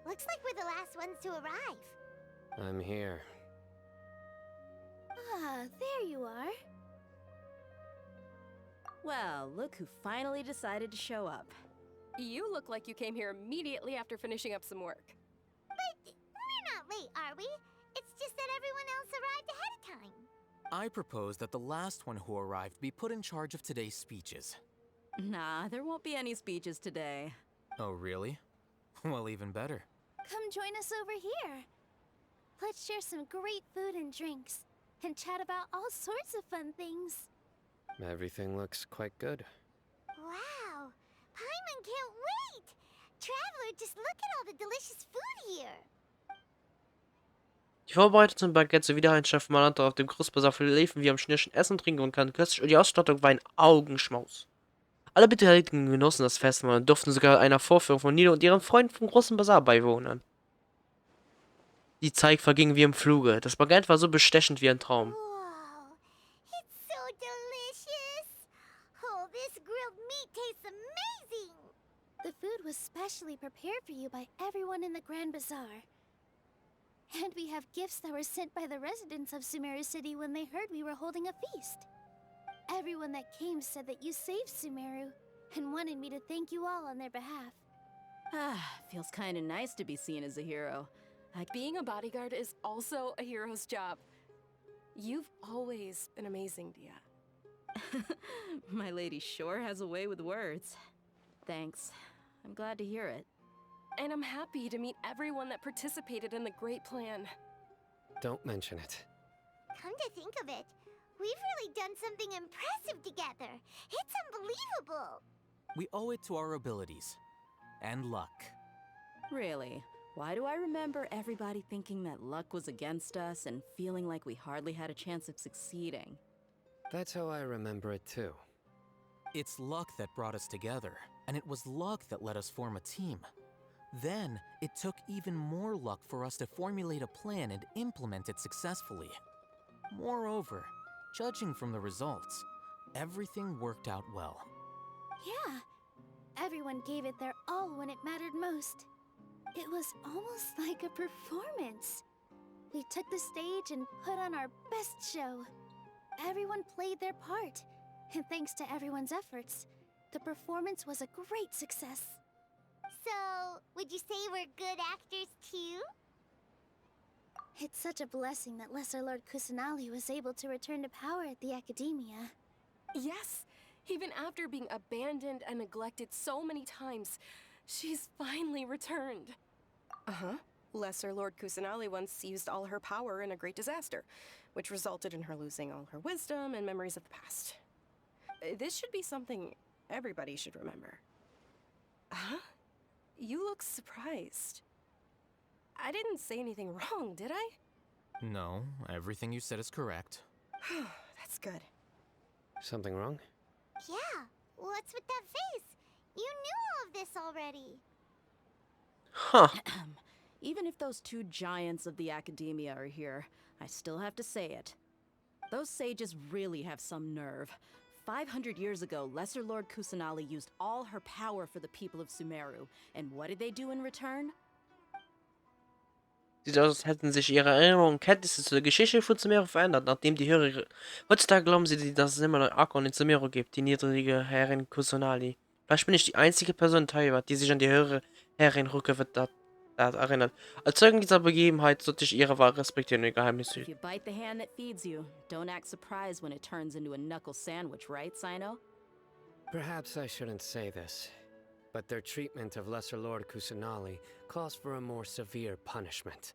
Looks like we're the last ones to arrive. I'm here. Ah, there you are. Well, look who finally decided to show up. You look like you came here immediately after finishing up some work. But we're not late, are we? It's just that everyone else arrived ahead of time. I propose that the last one who arrived be put in charge of today's speeches. Nah, there won't be any speeches today. Oh, really? Well, even better. Come join us over here. Let's share some great food and drinks, and chat about all sorts of fun things. Everything looks quite good. Wow! Paimon can't wait! Traveler, just look at all the delicious food here! Die Vorbereitung zum Bankett sowie der Einstellung von Mananta auf dem Großbasar verliefen wie am Schnirschen Essen, Trinken und kann köstlich und die Ausstattung war ein Augenschmaus. Alle Beteiligten genossen das Festmahl und durften sogar einer Vorführung von Nino und ihren Freunden vom großen Basar beiwohnen. Die Zeit verging wie im Fluge. Das Bankett war so bestechend wie ein Traum. Wow! It's so delicious! Oh, this grilled meat tastes amazing! The food was specially prepared for you by everyone in the Grand Bazaar. And we have gifts that were sent by the residents of Sumeru City when they heard we were holding a feast. Everyone that came said that you saved Sumeru, and wanted me to thank you all on their behalf. Ah, feels kinda nice to be seen as a hero. Being a bodyguard is also a hero's job. You've always been amazing, Dia. My lady sure has a way with words. Thanks. I'm glad to hear it. And I'm happy to meet everyone that participated in the great plan. Don't mention it. Come to think of it, we've really done something impressive together. It's unbelievable! We owe it to our abilities. And luck. Really? Why do I remember everybody thinking that luck was against us and feeling like we hardly had a chance of succeeding? That's how I remember it too. It's luck that brought us together, and it was luck that let us form a team. Then, it took even more luck for us to formulate a plan and implement it successfully. Moreover, judging from the results, everything worked out well. Yeah. Everyone gave it their all when it mattered most. It was almost like a performance. We took the stage and put on our best show. Everyone played their part, and thanks to everyone's efforts, the performance was a great success. So, would you say we're good actors too? It's such a blessing that Lesser Lord Kusanali was able to return to power at the Academia. Yes, even after being abandoned and neglected so many times, she's finally returned. Uh-huh. Lesser Lord Kusanali once used all her power in a great disaster, which resulted in her losing all her wisdom and memories of the past. This should be something everybody should remember. Huh? You look surprised. I didn't say anything wrong, did I? No, everything you said is correct. That's good. Something wrong? Yeah, what's with that face? You knew all of this already. Huh. Even if those two giants of the Academia are here, I still have to say it. Those sages really have some nerve. 500 years ago, Lesser Lord Kusanali used all her power for the people of Sumeru. And what did they do in return? Sieht aus, als hätten sich ihre Erinnerungen und Kenntnisse zur Geschichte von Sumeru verändert, nachdem die Hörer... Heutzutage glauben sie, dass es immer noch Archon in Sumeru gibt, die niedrige Herrin Kusanali. Vielleicht bin ich die einzige Person in Taiwan, die sich an die höhere Herrin Rückewittert erinnert. Als Zeugen dieser Begebenheit sollte ich ihre Wahl respektieren und ihr Geheimnis If hüten. you bite the hand that feeds you, don't act surprised when it turns into a knuckle sandwich, right, Sino? Perhaps I shouldn't say this, but their treatment of Lesser Lord Kusanali calls for a more severe punishment.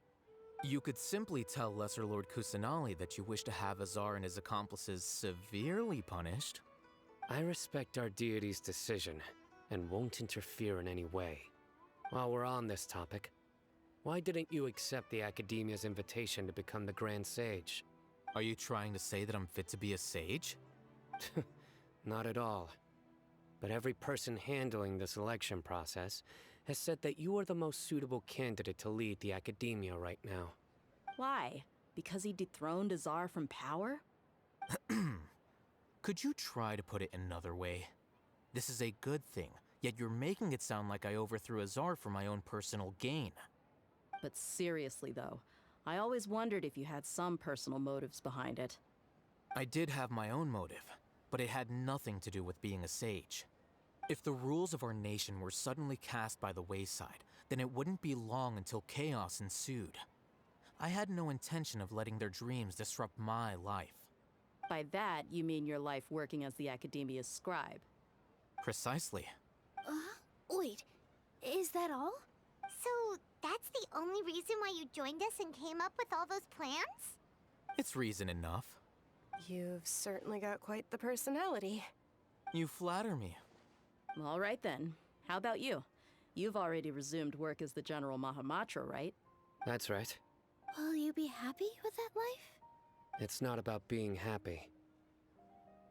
You could simply tell Lesser Lord Kusanali that you wish to have Azar and his accomplices severely punished. I respect our deity's decision, and won't interfere in any way. While we're on this topic, why didn't you accept the Academia's invitation to become the Grand Sage? Are you trying to say that I'm fit to be a sage? Not at all. But every person handling the selection process has said that you are the most suitable candidate to lead the Academia right now. Why? Because he dethroned Azar from power? Could you try to put it another way? This is a good thing, yet you're making it sound like I overthrew Azar for my own personal gain. But seriously though, I always wondered if you had some personal motives behind it. I did have my own motive, but it had nothing to do with being a sage. If the rules of our nation were suddenly cast by the wayside, then it wouldn't be long until chaos ensued. I had no intention of letting their dreams disrupt my life. By that, you mean your life working as the Academia's scribe. Precisely. Wait, is that all? So that's the only reason why you joined us and came up with all those plans? It's reason enough. You've certainly got quite the personality. You flatter me. All right then. How about you? You've already resumed work as the General Mahamatra, right? That's right. Will you be happy with that life? It's not about being happy.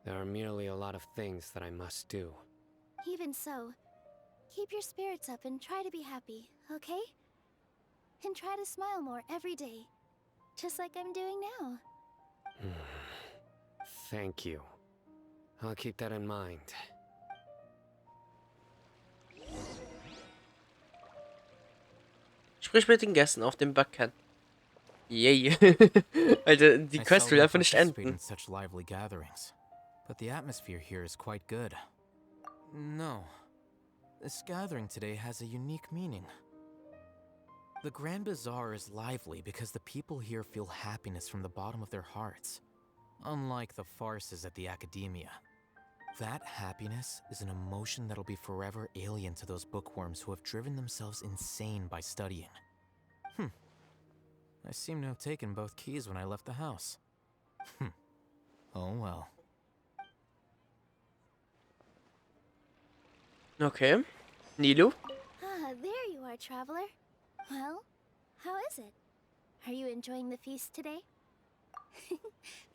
There are merely a lot of things that I must do. Even so, keep your spirits up and try to be happy, okay? And try to smile more every day, just like I'm doing now. Thank you. I'll keep that in mind. Sprich mit den Gästen auf dem Bankett. Yay. Alter, die I Quest will seldom einfach nicht participate enden. in such lively gatherings, but the atmosphere here is quite good. No, this gathering today has a unique meaning. The Grand Bazaar is lively because the people here feel happiness from the bottom of their hearts, unlike the farces at the Academia. That happiness is an emotion that'll be forever alien to those bookworms who have driven themselves insane by studying. I seem to have taken both keys when I left the house. Oh well. Okay. Nilo? Ah, there you are, traveler. Well, how is it? Are you enjoying the feast today?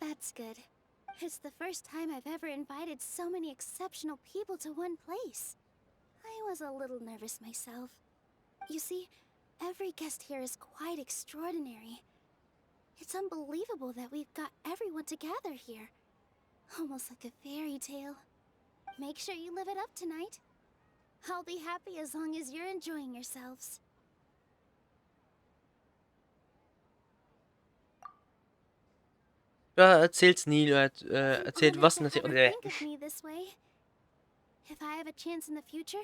That's good. It's the first time I've ever invited so many exceptional people to one place. I was a little nervous myself. You see, every guest here is quite extraordinary. It's unbelievable that we've got everyone together here. Almost like a fairy tale. Make sure you live it up tonight. I'll be happy as long as you're enjoying yourselves. Ja, erzähl's Nilo. Erzählt Honored was to natürlich. have her think of me this way. If I have a chance in the future,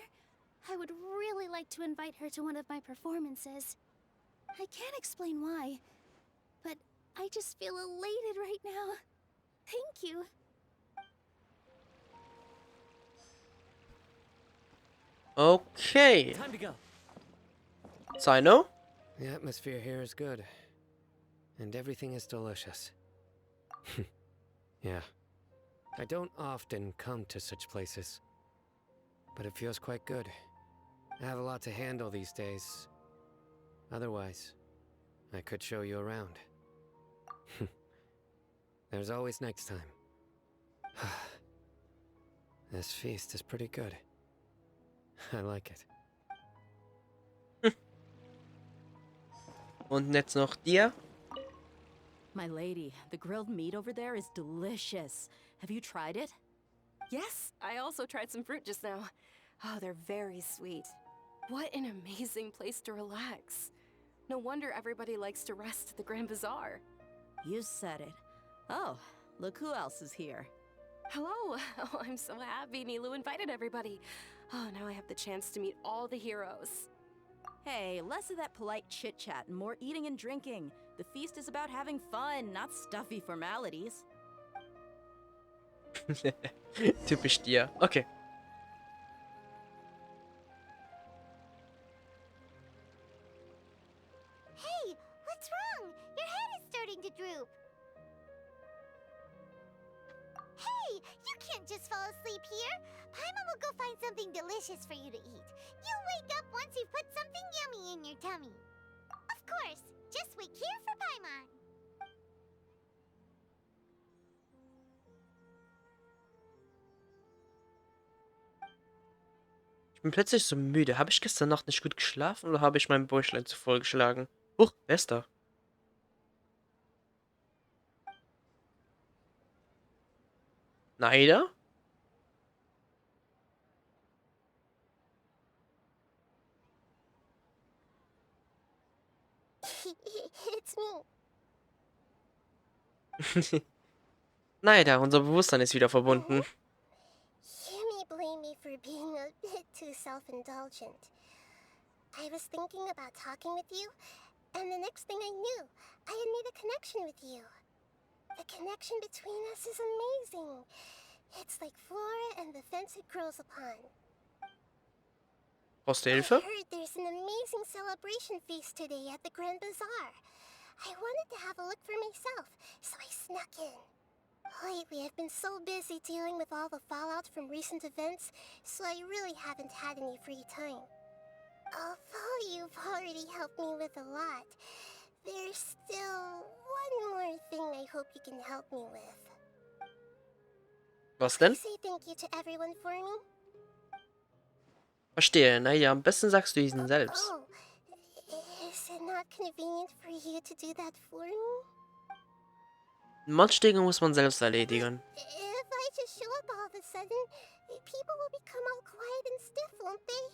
I would really like to invite her to one of my performances. I can't explain why, but I just feel elated right now. Thank you. Okay. Time to go. Sino? The atmosphere here is good. And everything is delicious. Yeah. I don't often come to such places. But it feels quite good. I have a lot to handle these days. Otherwise, I could show you around. There's always next time. This feast is pretty good. I like it. Und jetzt noch dir. My lady, the grilled meat over there is delicious. Have you tried it? Yes, I also tried some fruit just now. Oh, they're very sweet. What an amazing place to relax. No wonder everybody likes to rest at the Grand Bazaar. You said it. Oh, look who else is here. Hello! Oh, I'm so happy Nilu invited everybody. Oh, now I have the chance to meet all the heroes. Hey, less of that polite chit-chat and more eating and drinking. The feast is about having fun, not stuffy formalities. Typisch dir. Okay. Hey, what's wrong? Your head is starting to droop. Hey, you can't just fall asleep here. Paimon will go find something delicious for you to eat. You'll wake up once you've put something yummy in your tummy. Of course, just wait here for Paimon. Ich bin plötzlich so müde. Habe ich gestern Nacht nicht gut geschlafen oder habe ich mein Bäuchlein zu voll geschlagen? Huch, wer ist da? Naida? It's me. Naja, unser Bewusstsein ist wieder verbunden. You may blame me for being a bit too self-indulgent. I was thinking about talking with you, and the next thing I knew, I had made a connection with you. The connection between us is amazing. It's like flora and the fence it grows upon. Brauchst du I Hilfe? heard there's an amazing celebration feast today at the Grand Bazaar. I wanted to have a look for myself, so I snuck in. Lately, I've been so busy dealing with all the fallout from recent events, so I really haven't had any free time. Although you've already helped me with a lot, there's still one more thing I hope you can help me with. Was denn? Say thank you to everyone for me. Verstehe. Naja, am besten sagst du diesen selbst. Oh, is it not convenient for you to do that for me? Manche Dinge muss man selbst erledigen. If I just show up all of a sudden, people will become all quiet and stiff, won't they?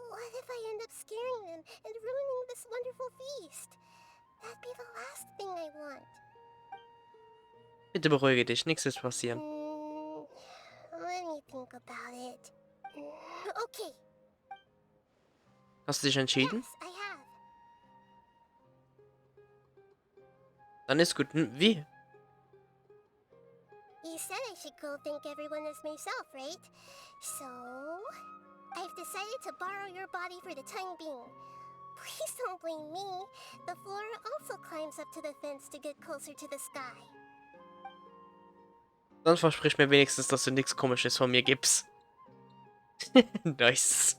What if I end up scaring them and ruining this wonderful feast? That'd be the last thing I want. Bitte beruhige dich, nichts ist passieren. Let me think about it. Okay. Hast du dich entschieden? Yes, I have. Dann ist gut. Wie? You said I should go thank everyone as myself, right? So, I've decided to borrow your body for the time being. Please don't blame me. The flora also climbs up to the fence to get closer to the sky. Dann versprich mir wenigstens, dass du nichts Komisches von mir gibst. Nice.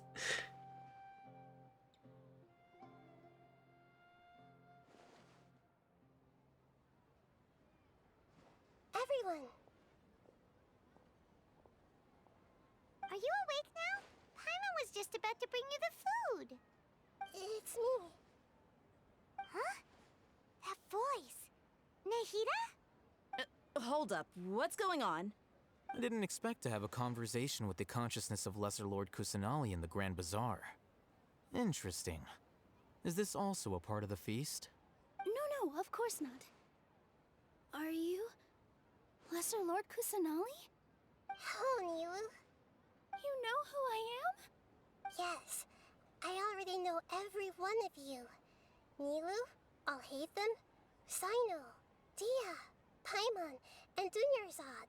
Everyone! Are you awake now? Paimon was just about to bring you the food. It's me. Huh? That voice. Nahida? Hold up, what's going on? I didn't expect to have a conversation with the consciousness of Lesser Lord Kusanali in the Grand Bazaar. Interesting. Is this also a part of the feast? No, of course not. Are you Lesser Lord Kusanali? Hello, Nilu. You know who I am? Yes, I already know every one of you. Nilu, Alhaitham, Sino, Dia, Paimon, and Dunyarzad.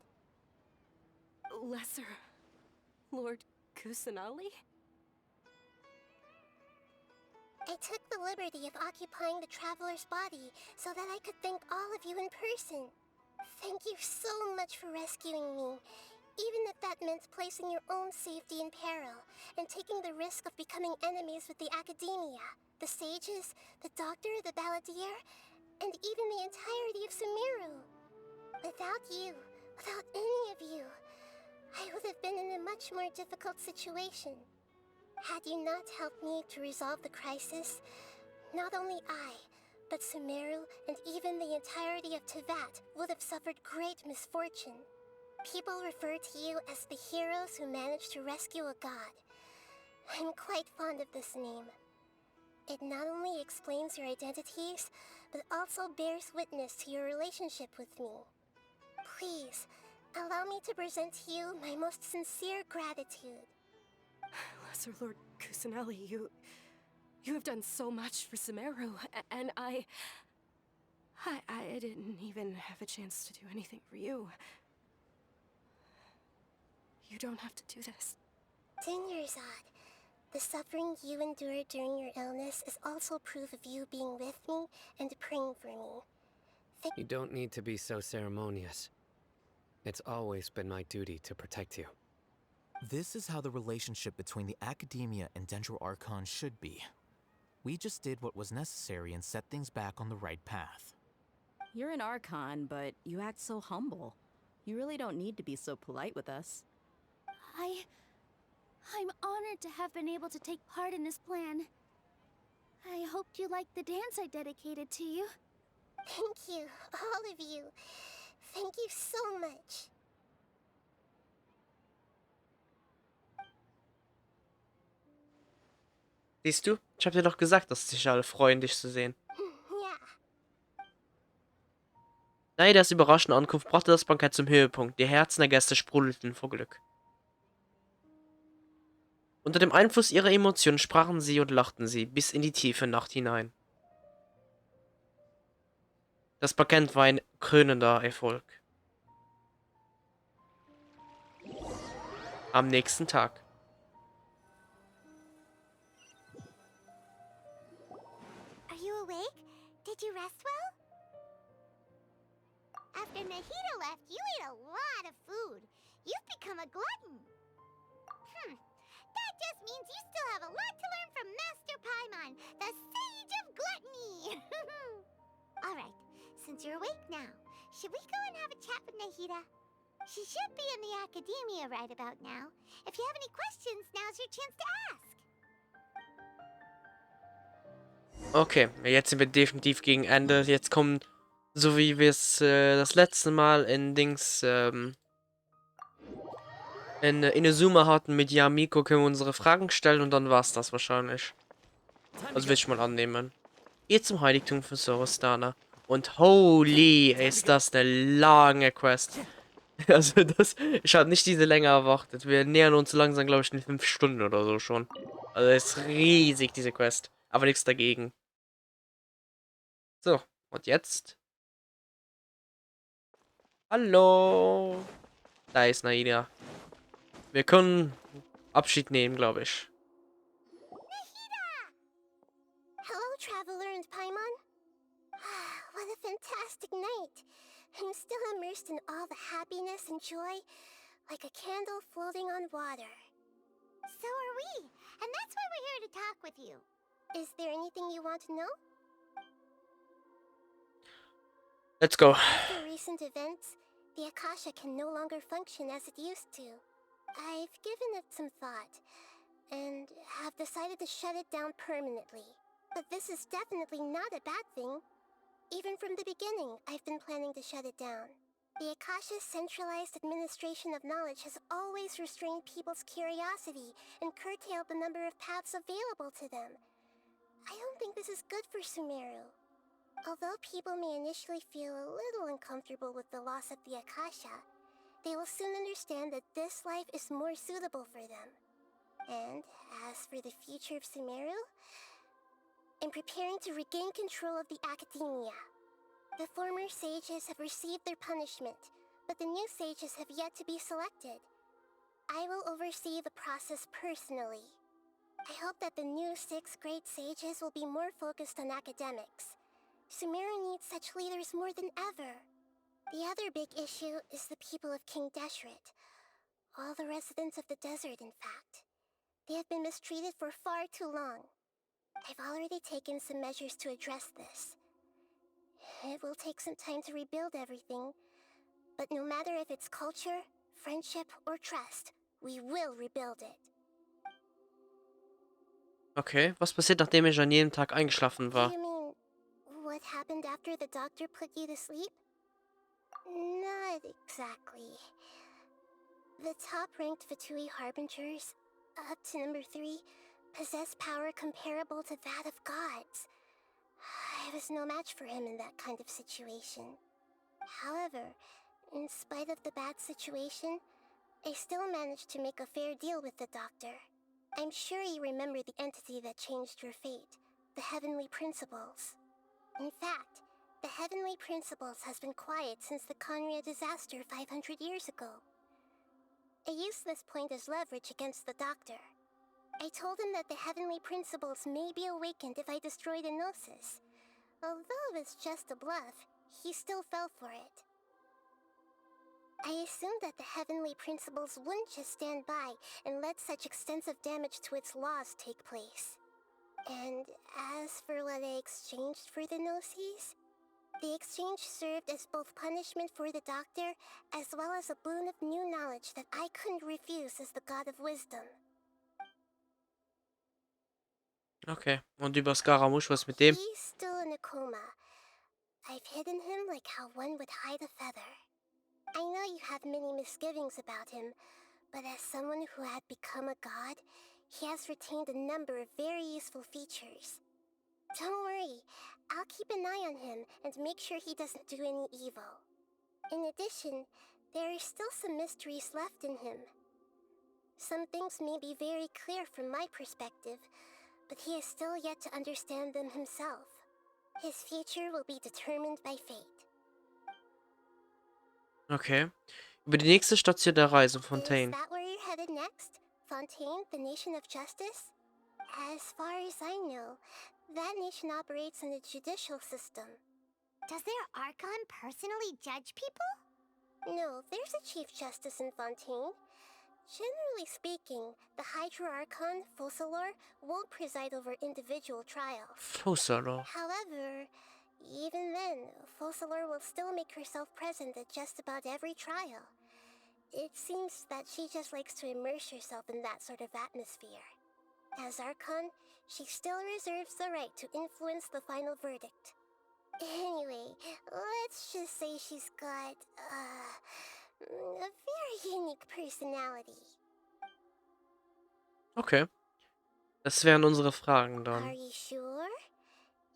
Lesser Lord Kusanali? I took the liberty of occupying the traveler's body so that I could thank all of you in person. Thank you so much for rescuing me, even if that meant placing your own safety in peril and taking the risk of becoming enemies with the academia, the sages, the doctor, the balladeer, and even the entirety of Sumeru. Without you, without any of you, I would have been in a much more difficult situation. Had you not helped me to resolve the crisis, not only I, but Sumeru and even the entirety of Tevat would have suffered great misfortune. People refer to you as the heroes who managed to rescue a god. I'm quite fond of this name. It not only explains your identities, but also bears witness to your relationship with me. Please, allow me to present to you my most sincere gratitude. Lesser Lord Kusanali, you have done so much for Sumeru, and I didn't even have a chance to do anything for you. You don't have to do this. Dunyarzad, the suffering you endured during your illness is also proof of you being with me and praying for me. You don't need to be so ceremonious. It's always been my duty to protect you. This is how the relationship between the Academia and Sumeru Archon should be. We just did what was necessary and set things back on the right path. You're an Archon, but you act so humble. You really don't need to be so polite with us. I'm honored to have been able to take part in this plan. I hoped you liked the dance I dedicated to you. Thank you, all of you. Thank you so much. Siehst du? Ich hab dir doch gesagt, dass sich alle freuen, dich zu sehen. Naidas überraschende Ankunft brachte das Bankett zum Höhepunkt. Die Herzen der Gäste sprudelten vor Glück. Unter dem Einfluss ihrer Emotionen sprachen sie und lachten sie bis in die tiefe Nacht hinein. Das Bankett war ein krönender Erfolg. Am nächsten Tag. Are you awake? Did you rest well? After Nahida left, you ate a lot of food. You've become a glutton. That just means you still have a lot to learn from Master Paimon, the Sage of Gluttony. Alright, since you're awake now, should we go and have a chat with Nahida? She should be in the academia right about now. If you have any questions, now's your chance to ask. Okay, jetzt sind wir definitiv gegen Ende. Jetzt kommen, so wie wir es das letzte Mal in Dings, in Inazuma hatten mit Yamiko, können wir unsere Fragen stellen und dann war's das wahrscheinlich. Also will ich mal annehmen. Ihr zum Heiligtum von Sorostana. Und holy, ist das eine lange Quest. Also das, ich habe nicht diese Länge erwartet. Wir nähern uns langsam, glaube ich, in 5 Stunden oder so schon. Also ist riesig, diese Quest. Aber nichts dagegen. So, und jetzt? Hallo. Da ist Naida. Wir können Abschied nehmen, glaube ich. Hello, Traveler and Paimon. What a fantastic night. I'm still immersed in all the happiness and joy, like a candle floating on water. So are we, and that's why we're here to talk with you. Is there anything you want to know? Let's go. After recent events, the Akasha can no longer function as it used to. I've given it some thought, and have decided to shut it down permanently. But this is definitely not a bad thing. Even from the beginning, I've been planning to shut it down. The Akasha's centralized administration of knowledge has always restrained people's curiosity and curtailed the number of paths available to them. I don't think this is good for Sumeru. Although people may initially feel a little uncomfortable with the loss of the Akasha, they will soon understand that this life is more suitable for them. And as for the future of Sumeru, I'm preparing to regain control of the academia. The former sages have received their punishment, but the new sages have yet to be selected. I will oversee the process personally. I hope that the new 6th grade sages will be more focused on academics. Sumeru needs such leaders more than ever. The other big issue is the people of King Deshret. All the residents of the desert, in fact. They have been mistreated for far too long. I've already taken some measures to address this. It will take some time to rebuild everything, but no matter if it's culture, friendship, or trust, we will rebuild it. Okay, was passiert, nachdem ich an jedem Tag eingeschlafen war? You mean, what happened after the doctor put you to sleep? Not exactly. The top-ranked Fatui Harbingers, up to number 3, possess power comparable to that of gods. I was no match for him in that kind of situation. However, in spite of the bad situation, I still managed to make a fair deal with the doctor. I'm sure you remember the entity that changed your fate, the Heavenly Principles. In fact, the Heavenly Principles has been quiet since the Conria disaster 500 years ago. I used this point as leverage against the doctor. I told him that the Heavenly Principles may be awakened if I destroyed Enosis. Although it's just a bluff, he still fell for it. I assumed that the Heavenly Principles wouldn't just stand by and let such extensive damage to its laws take place. And as for what I exchanged for the Gnosis, the exchange served as both punishment for the doctor as well as a boon of new knowledge that I couldn't refuse as the God of Wisdom. Okay, und über Scaramouche, was mit dem? He's still in a coma. I've hidden him like how one would hide a feather. I know you have many misgivings about him, but as someone who had become a god, he has retained a number of very useful features. Don't worry, I'll keep an eye on him and make sure he doesn't do any evil. In addition, there are still some mysteries left in him. Some things may be very clear from my perspective, but he is still yet to understand them himself. His future will be determined by fate. Okay. Über die nächste Station der Reise, Fontaine. Is that where you're headed next? Fontaine, the nation of justice? As far as I know, that nation operates in a judicial system. Does their Archon personally judge people? No, there's a Chief Justice in Fontaine. Generally speaking, the Hydra Archon, Focalor, won't preside over individual trials. Focalor. However, even then, Focalor will still make herself present at just about every trial. It seems that she just likes to immerse herself in that sort of atmosphere. As Archon, she still reserves the right to influence the final verdict. Anyway, let's just say she's got, a very unique personality. Okay. Das wären unsere Fragen Are dann. you sure?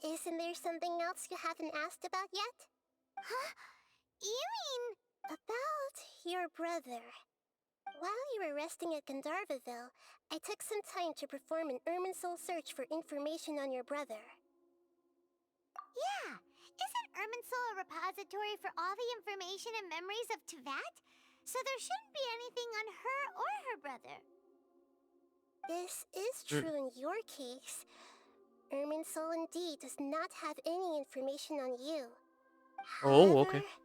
Isn't there something else you haven't asked about yet? Huh? You mean... About your brother. While you were resting at Gandharvaville, I took some time to perform an Irminsul search for information on your brother. Yeah, isn't Irminsul a repository for all the information and memories of Teyvat? So there shouldn't be anything on her or her brother. This is true in your case. Irminsul indeed does not have any information on you. Oh, okay. However,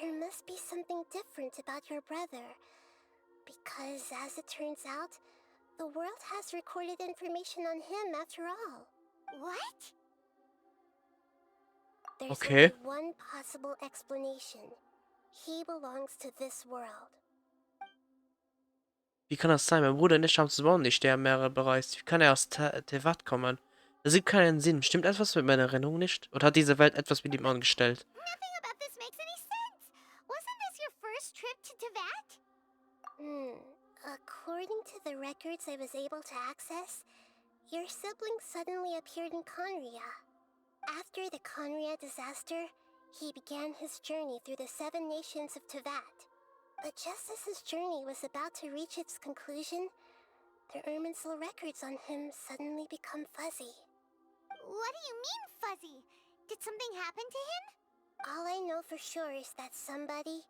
there must be something different about your brother. Because, as it turns out, the world has recorded information on him after all. What? There's Okay. only one possible explanation. He belongs to this world. Wie kann das sein? Mein Bruder und ich haben zusammen die Sternmeere bereist. Wie kann er aus Teyvat kommen? Das ergibt keinen Sinn. Stimmt etwas mit meiner Erinnerung nicht? Oder hat diese Welt etwas mit ihm angestellt? Nothing about this makes any sense. Wasn't this your first trip to Teyvat? According to the records I was able to access, your sibling suddenly appeared in Conria. After the Conria disaster, he began his journey through the 7 nations of Teyvat. But just as his journey was about to reach its conclusion, the Irminsul records on him suddenly become fuzzy. What do you mean, fuzzy? Did something happen to him? All I know for sure is that somebody,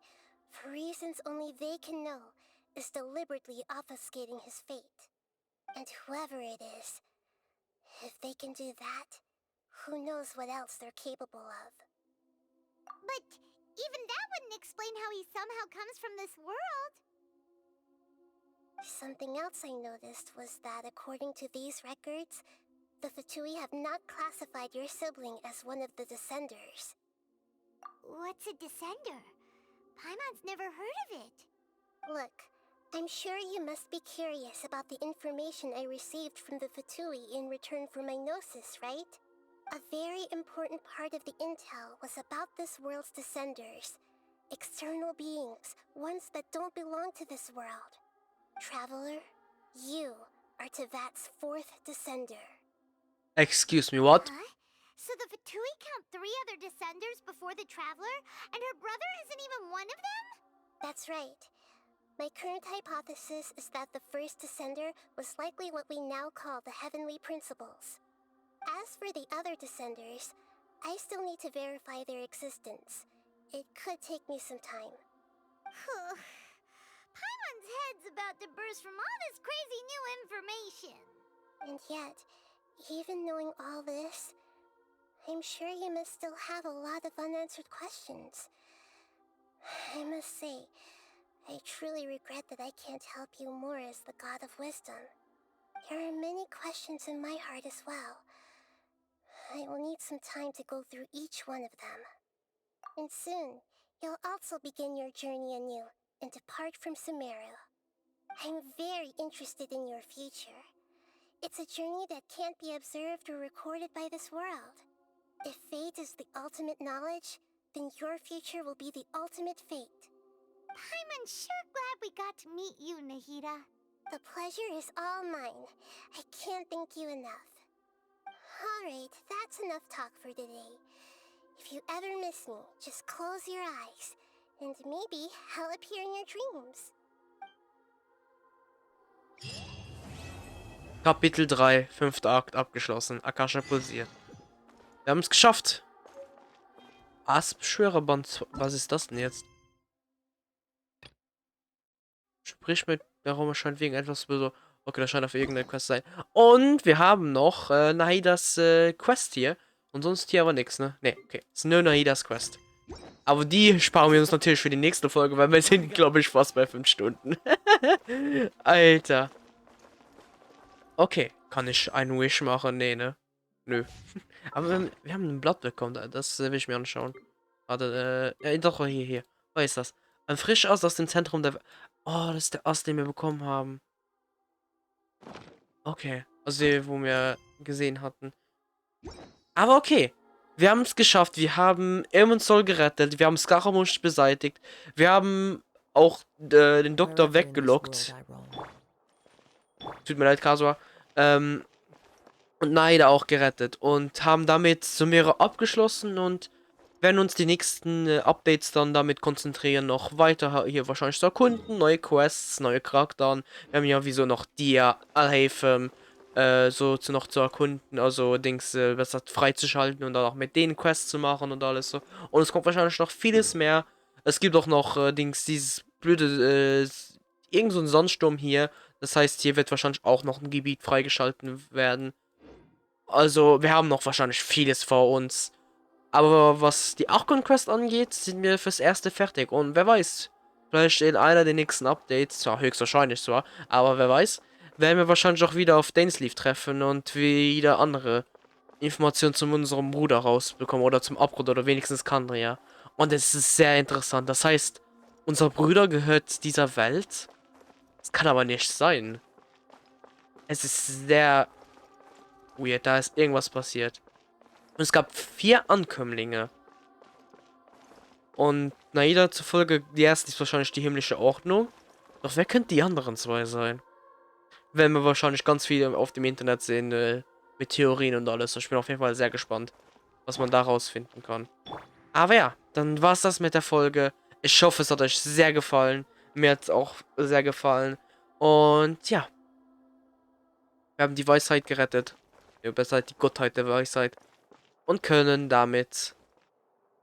for reasons only they can know, is deliberately obfuscating his fate. And whoever it is, if they can do that, who knows what else they're capable of. But even that wouldn't explain how he somehow comes from this world. Something else I noticed was that according to these records, the Fatui have not classified your sibling as one of the Descenders. What's a descender? Paimon's never heard of it. Look, I'm sure you must be curious about the information I received from the Fatui in return for my gnosis, right? A very important part of the intel was about this world's descenders. External beings, ones that don't belong to this world. Traveler, you are Teyvat's 4th descender. Excuse me, what? Huh? So the Fatui count 3 other descenders before the Traveler, and her brother isn't even one of them? That's right. My current hypothesis is that the first descender was likely what we now call the Heavenly Principles. As for the other descenders, I still need to verify their existence. It could take me some time. Paimon's head's about to burst from all this crazy new information. And yet, even knowing all this, I'm sure you must still have a lot of unanswered questions. I must say, I truly regret that I can't help you more as the God of Wisdom. There are many questions in my heart as well. I will need some time to go through each one of them. And soon, you'll also begin your journey anew and depart from Sumeru. I'm very interested in your future. It's a journey that can't be observed or recorded by this world. If fate is the ultimate knowledge, then your future will be the ultimate fate. Paimon's sure glad we got to meet you, Nahida. The pleasure is all mine. I can't thank you enough. Alright, that's enough talk for today. If you ever miss me, just close your eyes, And maybe I'll appear in your dreams. Kapitel 3, 5. Akt abgeschlossen. Akasha pulsiert. Wir haben es geschafft. Asp-Beschwörerband. Was ist das denn jetzt? Sprich mit Warum scheint wegen etwas so. Okay, das scheint auf irgendeine Quest sein. Und wir haben noch Nahidas Quest hier. Und sonst hier aber nichts, ne? Ne, okay. Es ist nur Nahidas Quest. Aber die sparen wir uns natürlich für die nächste Folge, weil wir sind, glaube ich, fast bei 5 Stunden. Alter. Okay. Kann ich einen Wish machen? Nee, ne? Nö. Aber wir haben ein Blatt bekommen. Das will ich mir anschauen. Warte, doch, hier. Was ist das? Ein frisch aus dem Zentrum der... Oh, das ist der Ast, den wir bekommen haben. Okay. Also, wo wir gesehen hatten. Aber okay. Wir haben es geschafft. Wir haben Zoll gerettet. Wir haben Scaramouche beseitigt. Wir haben auch den Doktor weggelockt. Tut mir leid, Kasua. Und Naida auch gerettet. Und haben damit Sumeru abgeschlossen und werden uns die nächsten Updates dann damit konzentrieren, noch weiter hier wahrscheinlich zu erkunden, neue Quests, neue Charakteren. Wir haben ja wieso noch Allhilfen noch zu erkunden, also Dings besser freizuschalten und dann auch mit denen Quests zu machen und alles so. Und es kommt wahrscheinlich noch vieles mehr. Es gibt auch noch dieses blöde, irgend so ein Sandsturm hier. Das heißt, hier wird wahrscheinlich auch noch ein Gebiet freigeschalten werden. Also, wir haben noch wahrscheinlich vieles vor uns. Aber was die Archon Quest angeht, sind wir fürs Erste fertig. Und wer weiß, vielleicht in einer der nächsten Updates, zwar höchstwahrscheinlich zwar, aber wer weiß, werden wir wahrscheinlich auch wieder auf Dainsleaf treffen und wieder andere Informationen zu unserem Bruder rausbekommen oder zum Abgrund oder wenigstens Kandria. Und es ist sehr interessant. Das heißt, unser Bruder gehört dieser Welt. Das kann aber nicht sein. Es ist sehr weird. Da ist irgendwas passiert. Und es gab 4 Ankömmlinge. Und Naida zufolge, die erste ist wahrscheinlich die himmlische Ordnung. Doch wer könnte die anderen 2 sein? Werden wir wahrscheinlich ganz viel auf dem Internet sehen, mit Theorien und alles. Ich bin auf jeden Fall sehr gespannt, was man daraus finden kann. Aber ja, dann war es das mit der Folge. Ich hoffe, es hat euch sehr gefallen. Mir hat es auch sehr gefallen. Und ja. Wir haben die Weisheit gerettet. Ja, besser die Gottheit der Weisheit. Und können damit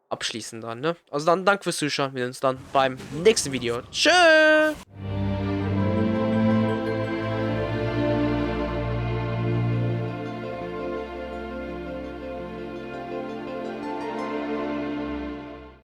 abschließen dann, ne? Also dann, danke fürs Zuschauen. Wir sehen uns dann beim nächsten Video. Tschüss!